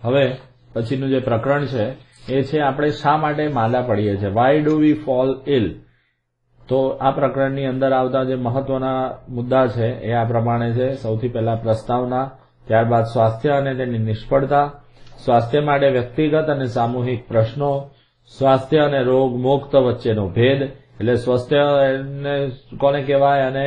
હવે પછીનું જે પ્રકરણ છે એ છે આપણે શા માટે માંદા પડીએ છીએ, વાય ડુ વી ફોલ ઇલ. તો આ પ્રકરણની અંદર આવતા જે મહત્વના મુદ્દા છે એ આ પ્રમાણે છે. સૌથી પહેલા પ્રસ્તાવના, ત્યારબાદ સ્વાસ્થ્ય અને તેની નિષ્ફળતા, સ્વાસ્થ્ય માટે વ્યક્તિગત અને સામૂહિક પ્રશ્નો, સ્વાસ્થ્ય અને રોગ મુક્ત વચ્ચેનો ભેદ, એટલે સ્વાસ્થ્ય કોને કહેવાય અને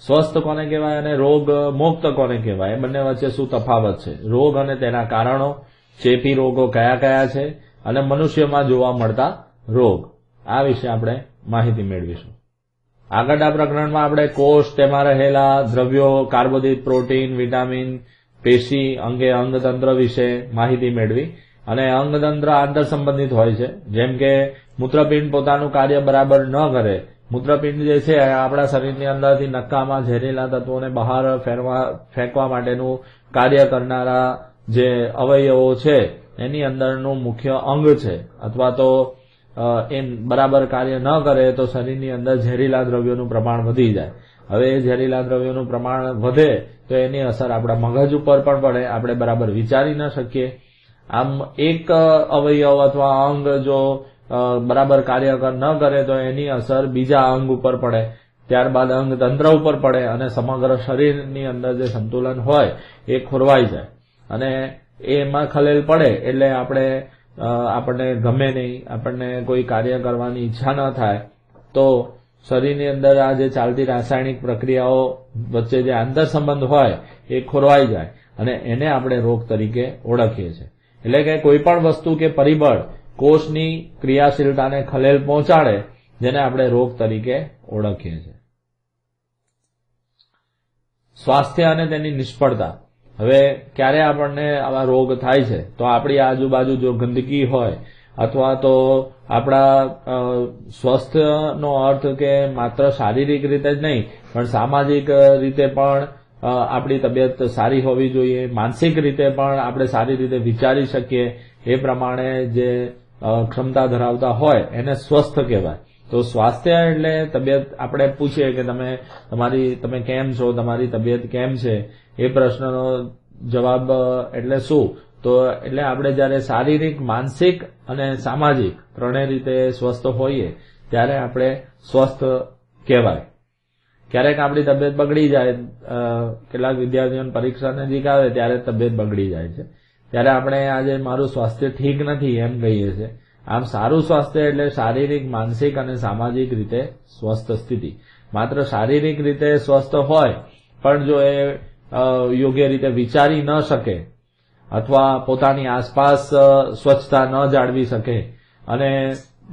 સ્વસ્થ કોને કહેવાય અને રોગ મુક્ત કોને કહેવાય, એ બંને વચ્ચે શું તફાવત છે, રોગ અને તેના કારણો, ચેપી રોગો કયા કયા છે અને મનુષ્યમાં જોવા મળતા રોગ, આ વિશે આપણે માહિતી મેળવીશું. આગળના પ્રકરણમાં આપણે કોષ, તેમાં રહેલા દ્રવ્યો, કાર્બોદિત, પ્રોટીન, વિટામિન, પેશી, અંગે અંગતંત્ર વિશે માહિતી મેળવી. અને અંગતંત્ર આંતર સંબંધિત હોય છે. જેમ કે મૂત્રપિંડ પોતાનું કાર્ય બરાબર ન કરે, મૂત્રપિંડ જે છે આપણા શરીરની અંદરથી નક્કામાં ઝેરીલા તત્વોને બહાર ફેંકવા માટેનું કાર્ય કરનારા જે અવયવો છે એની અંદરનું મુખ્ય અંગ છે, અથવા તો એ બરાબર કાર્ય ન કરે તો શરીરની અંદર ઝેરીલા દ્રવ્યોનું પ્રમાણ વધી જાય. હવે એ ઝેરીલા દ્રવ્યોનું પ્રમાણ વધે તો એની અસર આપણા મગજ ઉપર પણ પડે, આપણે બરાબર વિચારી ન શકીએ. આમ એક અવયવ અથવા અંગ જો બરાબર કાર્ય ન કરે તો એની અસર બીજા અંગ ઉપર પડે, ત્યારબાદ અંગ તંત્ર ઉપર પડે અને સમગ્ર શરીરની અંદર જે સંતુલન હોય એ ખોરવાઈ જાય. અને એમાં ખલેલ પડે એટલે આપણને ગમે નહીં, આપણને કોઈ કાર્ય કરવાની ઈચ્છા ન થાય, તો શરીરની અંદર આ જે ચાલતી રાસાયણિક પ્રક્રિયાઓ વચ્ચે જે આંતરસંબંધ હોય એ ખોરવાઈ જાય અને એને આપણે રોગ તરીકે ઓળખીએ છીએ. એટલે કે કોઈ પણ વસ્તુ કે પરિબળ કોષની ક્રિયાશીલતાને ખલેલ પહોંચાડે જેને આપણે રોગ તરીકે ઓળખીએ છીએ. સ્વાસ્થ્ય અને તેની નિષ્ફળતા. હવે ક્યારે આપણને આવા રોગ થાય છે તો આપણી આજુબાજુ જો ગંદકી હોય અથવા તો આપણા સ્વાસ્થ્યનો અર્થ કે માત્ર શારીરિક રીતે જ નહીં પણ સામાજિક રીતે પણ આપણી તબિયત સારી હોવી જોઈએ, માનસિક રીતે પણ આપણે સારી રીતે વિચારી શકીએ એ પ્રમાણે જે ક્ષમતા ધરાવતા હોય એને સ્વસ્થ કહેવાય. તો સ્વાસ્થ્ય એટલે તબિયત. આપણે પૂછીએ કે તમે કેમ છો, તમારી તબિયત કેમ છે, એ પ્રશ્નનો જવાબ એટલે શું? તો એટલે આપણે જયારે શારીરિક, માનસિક અને સામાજિક ત્રણેય રીતે સ્વસ્થ હોઈએ ત્યારે આપણે સ્વસ્થ કહેવાય. ક્યારેક આપણી તબિયત બગડી જાય, કેટલાક વિદ્યાર્થીઓને પરીક્ષા નજીક આવે ત્યારે તબિયત બગડી જાય છે, ત્યારે આપણે આજે મારું સ્વાસ્થ્ય ઠીક નથી એમ કહીએ છીએ. આમ સારું સ્વાસ્થ્ય એટલે શારીરિક, માનસિક અને સામાજિક રીતે સ્વસ્થ સ્થિતિ. માત્ર શારીરિક રીતે સ્વસ્થ હોય પણ જો એ યોગ્ય રીતે વિચારી ન શકે અથવા પોતાની આસપાસ સ્વચ્છતા ન જાળવી શકે અને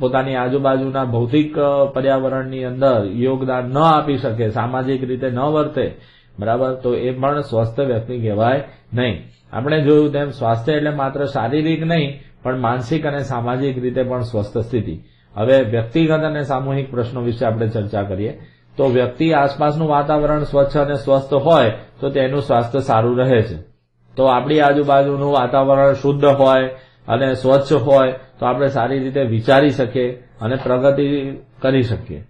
પોતાની આજુબાજુના ભૌતિક પર્યાવરણની અંદર યોગદાન ન આપી શકે, સામાજિક રીતે ન વર્તે, બરાબર, તો એ પણ સ્વસ્થ વ્યક્તિ કહેવાય નહીં. આપણે જોયું તેમ સ્વાસ્થ્ય એટલે માત્ર શારીરિક નહીં પણ માનસિક અને સામાજિક રીતે પણ સ્વસ્થ સ્થિતિ. હવે વ્યક્તિગત અને સામૂહિક પ્રશ્નો વિશે આપણે ચર્ચા કરીએ. તો વ્યક્તિ આસપાસનું વાતાવરણ સ્વચ્છ અને સ્વસ્થ હોય તો તેનું સ્વાસ્થ્ય સારું રહે છે. તો આપણી આજુબાજુનું વાતાવરણ શુદ્ધ હોય અને સ્વચ્છ હોય તો આપણે સારી રીતે વિચારી શકીએ અને પ્રગતિ કરી શકીએ.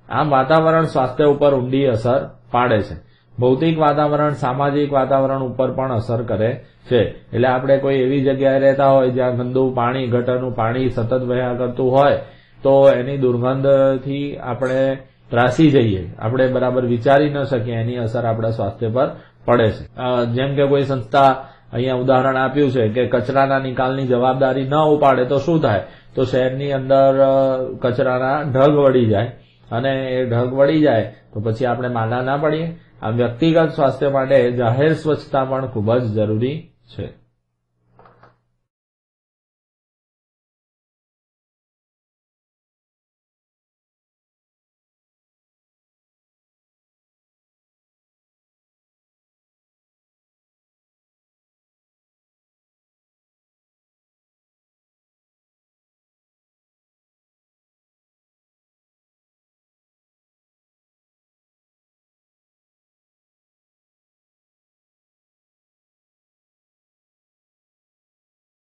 આમ વાતાવરણ સ્વાસ્થ્ય ઉપર ઊંડી અસર પાડે છે. ભૌતિક વાતાવરણ સામાજિક વાતાવરણ ઉપર પણ અસર કરે છે. એટલે આપણે કોઈ એવી જગ્યાએ રહેતા હોય જ્યાં ગંદુ પાણી, ગટરનું પાણી સતત વહ્યા કરતું હોય તો એની દુર્ગંધથી આપણે ત્રાસી જઈએ, આપણે બરાબર વિચારી ન શકીએ, એની અસર આપણા સ્વાસ્થ્ય પર પડે છે. જેમ કે કોઈ સંસ્થા, અહીંયા ઉદાહરણ આપ્યું છે કે કચરાના નિકાલની જવાબદારી ન ઉપાડે તો શું થાય? તો શહેરની અંદર કચરાના ઢગ વળી જાય અને એ ઢગ વળી જાય તો પછી આપણે માંદા ના પડીએ. આ વ્યક્તિગત સ્વાસ્થ્ય માટે જાહેર સ્વચ્છતા પણ ખૂબ જ જરૂરી છે.